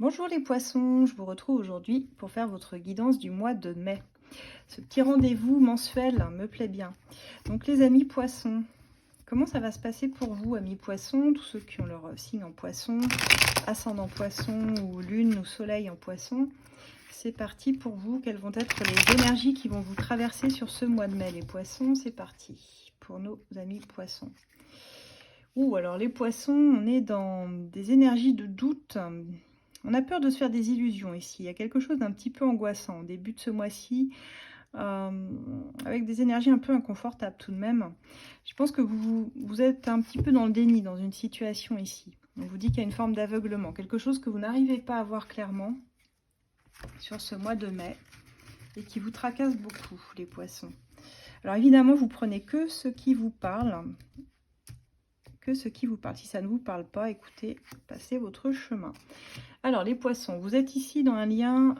Bonjour les poissons, je vous retrouve aujourd'hui pour faire votre guidance du mois de mai. Ce petit rendez-vous mensuel me plaît bien. Donc les amis poissons, comment ça va se passer pour vous amis poissons, tous ceux qui ont leur signe en poisson, ascendant poisson ou lune ou soleil en poisson? C'est parti pour vous, quelles vont être les énergies qui vont vous traverser sur ce mois de mai les poissons? C'est parti pour nos amis poissons. Alors les poissons, on est dans des énergies de doute. On a peur de se faire des illusions ici. Il y a quelque chose d'un petit peu angoissant au début de ce mois-ci, avec des énergies un peu inconfortables tout de même. Je pense que vous êtes un petit peu dans le déni dans une situation ici. On vous dit qu'il y a une forme d'aveuglement, quelque chose que vous n'arrivez pas à voir clairement sur ce mois de mai et qui vous tracasse beaucoup, les poissons. Alors évidemment, vous prenez que ce qui vous parle. Que ce qui vous parle. Si ça ne vous parle pas, écoutez, passez votre chemin. Alors les poissons, vous êtes ici dans un lien,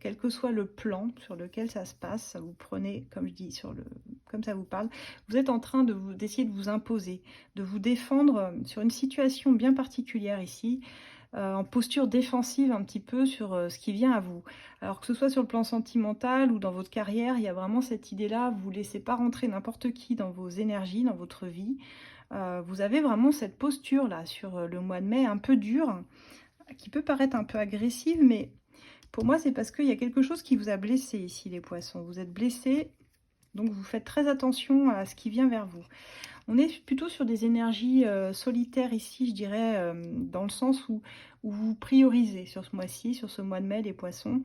quel que soit le plan sur lequel ça se passe, vous prenez, comme je dis, comme ça vous parle, vous êtes en train d'essayer de vous imposer, de vous défendre sur une situation bien particulière ici, en posture défensive un petit peu sur ce qui vient à vous. Alors que ce soit sur le plan sentimental ou dans votre carrière, il y a vraiment cette idée-là, vous ne laissez pas rentrer n'importe qui dans vos énergies, dans votre vie. Vous avez vraiment cette posture là sur le mois de mai un peu dure, qui peut paraître un peu agressive, mais pour moi c'est parce qu'il y a quelque chose qui vous a blessé ici les poissons. Vous êtes blessés, donc vous faites très attention à ce qui vient vers vous. On est plutôt sur des énergies solitaires ici, je dirais, dans le sens où vous priorisez sur ce mois-ci, sur ce mois de mai les poissons,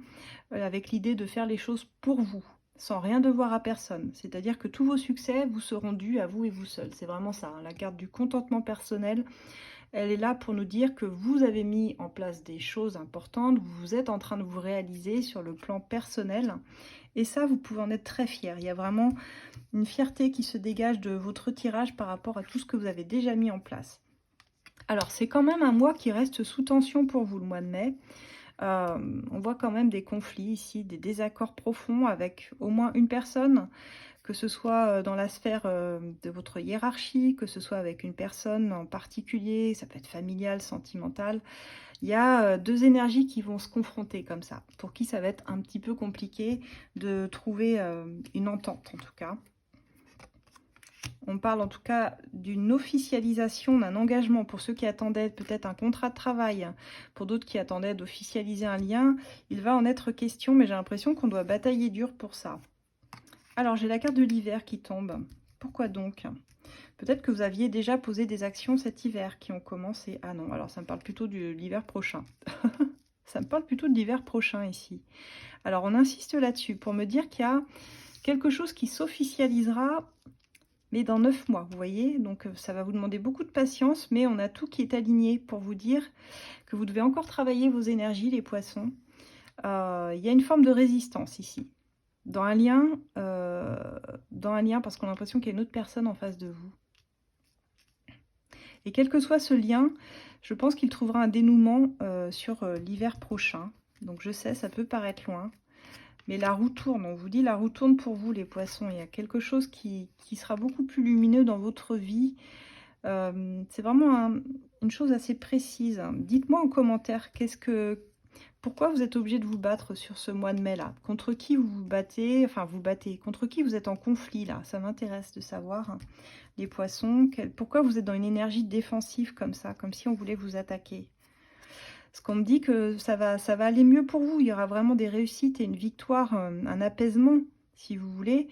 avec l'idée de faire les choses pour vous, sans rien devoir à personne. C'est-à-dire que tous vos succès vous seront dus à vous et vous seul. C'est vraiment ça, hein, la carte du contentement personnel. Elle est là pour nous dire que vous avez mis en place des choses importantes, vous êtes en train de vous réaliser sur le plan personnel. Et ça, vous pouvez en être très fier. Il y a vraiment une fierté qui se dégage de votre tirage par rapport à tout ce que vous avez déjà mis en place. Alors, c'est quand même un mois qui reste sous tension pour vous, le mois de mai. On voit quand même des conflits ici, des désaccords profonds avec au moins une personne, que ce soit dans la sphère de votre hiérarchie, que ce soit avec une personne en particulier, ça peut être familial, sentimental. Il y a deux énergies qui vont se confronter comme ça, pour qui ça va être un petit peu compliqué de trouver une entente en tout cas. On parle en tout cas d'une officialisation d'un engagement pour ceux qui attendaient peut-être un contrat de travail, pour d'autres qui attendaient d'officialiser un lien. Il va en être question, mais j'ai l'impression qu'on doit batailler dur pour ça. Alors, j'ai la carte de l'hiver qui tombe. Pourquoi donc? Peut-être que vous aviez déjà posé des actions cet hiver qui ont commencé. Ah non, alors ça me parle plutôt de l'hiver prochain. Ça me parle plutôt de l'hiver prochain ici. Alors, on insiste là-dessus pour me dire qu'il y a quelque chose qui s'officialisera, mais dans 9 mois, vous voyez. Donc, ça va vous demander beaucoup de patience, mais on a tout qui est aligné pour vous dire que vous devez encore travailler vos énergies, les poissons. Il y a une forme de résistance ici. Dans un lien parce qu'on a l'impression qu'il y a une autre personne en face de vous. Et quel que soit ce lien, je pense qu'il trouvera un dénouement sur l'hiver prochain. Donc je sais, ça peut paraître loin, mais la roue tourne. On vous dit la roue tourne pour vous les poissons. Il y a quelque chose qui sera beaucoup plus lumineux dans votre vie. C'est vraiment une chose assez précise. Dites-moi en commentaire, pourquoi vous êtes obligé de vous battre sur ce mois de mai là? Contre qui vous vous battez? Enfin, vous battez. Contre qui vous êtes en conflit là? Ça m'intéresse de savoir, hein, les poissons. Pourquoi vous êtes dans une énergie défensive comme ça, comme si on voulait vous attaquer? Parce qu'on me dit que ça va aller mieux pour vous. Il y aura vraiment des réussites et une victoire, un apaisement, si vous voulez.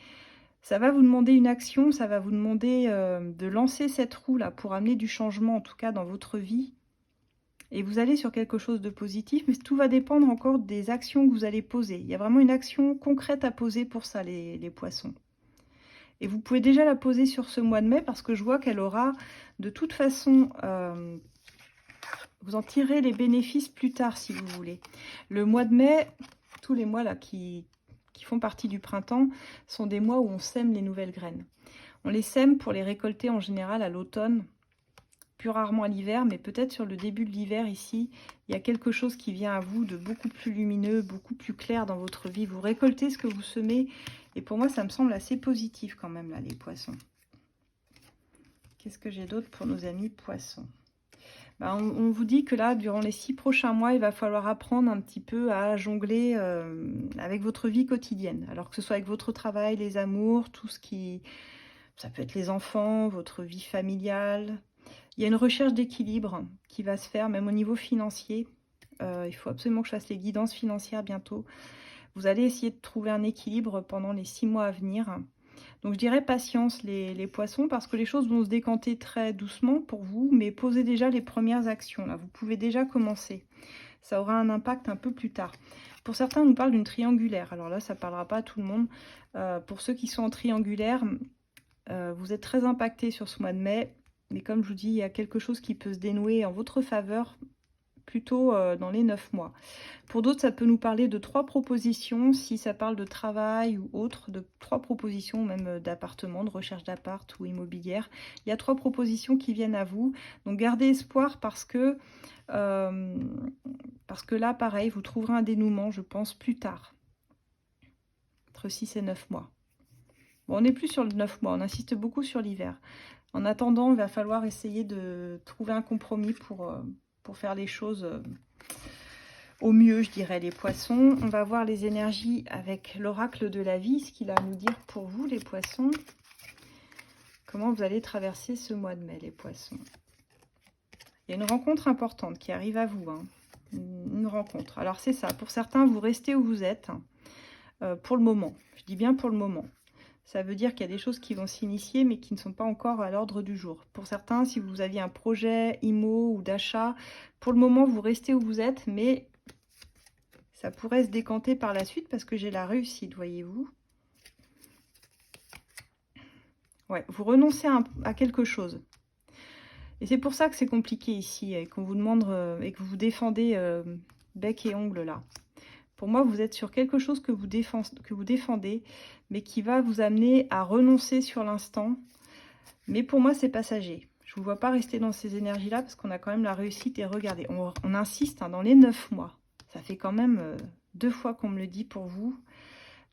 Ça va vous demander une action, ça va vous demander de lancer cette roue là pour amener du changement, en tout cas dans votre vie. Et vous allez sur quelque chose de positif, mais tout va dépendre encore des actions que vous allez poser. Il y a vraiment une action concrète à poser pour ça, les poissons. Et vous pouvez déjà la poser sur ce mois de mai, parce que je vois qu'elle aura de toute façon... vous en tirez les bénéfices plus tard, si vous voulez. Le mois de mai, tous les mois là qui font partie du printemps, sont des mois où on sème les nouvelles graines. On les sème pour les récolter en général à l'automne, plus rarement à l'hiver, mais peut-être sur le début de l'hiver ici, il y a quelque chose qui vient à vous de beaucoup plus lumineux, beaucoup plus clair dans votre vie. Vous récoltez ce que vous semez, et pour moi, ça me semble assez positif quand même, là, les poissons. Qu'est-ce que j'ai d'autre pour nos amis poissons? On vous dit que là, durant les 6 prochains mois, il va falloir apprendre un petit peu à jongler avec votre vie quotidienne. Alors que ce soit avec votre travail, les amours, tout ce qui... Ça peut être les enfants, votre vie familiale. Il y a une recherche d'équilibre qui va se faire, même au niveau financier. Il faut absolument que je fasse les guidances financières bientôt. Vous allez essayer de trouver un équilibre pendant les 6 mois à venir. Donc je dirais patience les poissons, parce que les choses vont se décanter très doucement pour vous, mais posez déjà les premières actions. Là, vous pouvez déjà commencer. Ça aura un impact un peu plus tard. Pour certains, on nous parle d'une triangulaire. Alors là, ça ne parlera pas à tout le monde. Pour ceux qui sont en triangulaire, vous êtes très impactés sur ce mois de mai. Mais comme je vous dis, il y a quelque chose qui peut se dénouer en votre faveur plutôt dans les 9 mois. Pour d'autres, ça peut nous parler de 3 propositions, si ça parle de travail ou autre, de 3 propositions, même d'appartement, de recherche d'appart ou immobilière. Il y a 3 propositions qui viennent à vous. Donc gardez espoir parce que là, pareil, vous trouverez un dénouement, je pense, plus tard. Entre 6 et 9 mois. Bon, on n'est plus sur le 9 mois, on insiste beaucoup sur l'hiver. En attendant, il va falloir essayer de trouver un compromis pour faire les choses au mieux, je dirais, les poissons. On va voir les énergies avec l'oracle de la vie, ce qu'il a à nous dire pour vous, les poissons. Comment vous allez traverser ce mois de mai, les poissons. Il y a une rencontre importante qui arrive à vous, hein. Une rencontre. Alors c'est ça, pour certains, vous restez où vous êtes, pour le moment. Je dis bien pour le moment. Ça veut dire qu'il y a des choses qui vont s'initier, mais qui ne sont pas encore à l'ordre du jour. Pour certains, si vous aviez un projet IMO ou d'achat, pour le moment, vous restez où vous êtes, mais ça pourrait se décanter par la suite parce que j'ai la réussite, voyez-vous. Ouais, vous renoncez à quelque chose. Et c'est pour ça que c'est compliqué ici, et qu'on vous demande, et que vous défendez bec et ongles là. Pour moi, vous êtes sur quelque chose que vous défendez, mais qui va vous amener à renoncer sur l'instant. Mais pour moi, c'est passager. Je ne vous vois pas rester dans ces énergies-là, parce qu'on a quand même la réussite. Et regardez, on insiste hein, dans les 9 mois. Ça fait quand même 2 fois qu'on me le dit pour vous.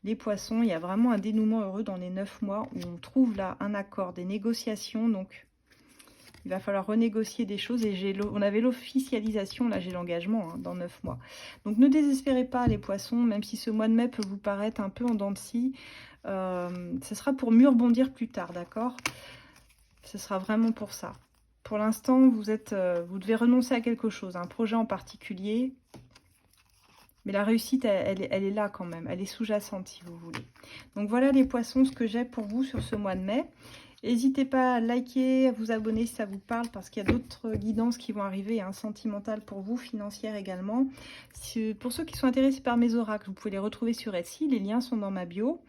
Les poissons, il y a vraiment un dénouement heureux dans les 9 mois, où on trouve là un accord, des négociations. Donc, il va falloir renégocier des choses et on avait l'officialisation, là j'ai l'engagement hein, dans 9 mois. Donc ne désespérez pas les poissons, même si ce mois de mai peut vous paraître un peu en dents de scie. Ce sera pour mieux rebondir plus tard, d'accord? Ce sera vraiment pour ça. Pour l'instant, vous devez renoncer à quelque chose, un projet en particulier. Mais la réussite, elle est là quand même. Elle est sous-jacente si vous voulez. Donc voilà les poissons, ce que j'ai pour vous sur ce mois de mai. N'hésitez pas à liker, à vous abonner si ça vous parle, parce qu'il y a d'autres guidances qui vont arriver, hein, sentimentales pour vous, financières également. Pour ceux qui sont intéressés par mes oracles, vous pouvez les retrouver sur Etsy, les liens sont dans ma bio.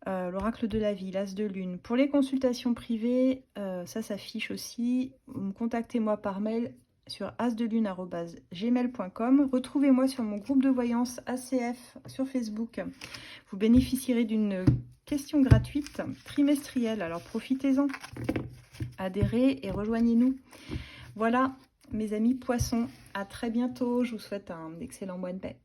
L'oracle de la vie, l'as de lune. Pour les consultations privées, ça s'affiche aussi. Contactez-moi par mail sur asdelune@gmail.com. Retrouvez-moi sur mon groupe de voyance ACF sur Facebook. Vous bénéficierez d'une question gratuite trimestrielle, alors profitez-en. Adhérez et rejoignez-nous. Voilà mes amis poissons, à très bientôt. Je vous souhaite un excellent mois de mai.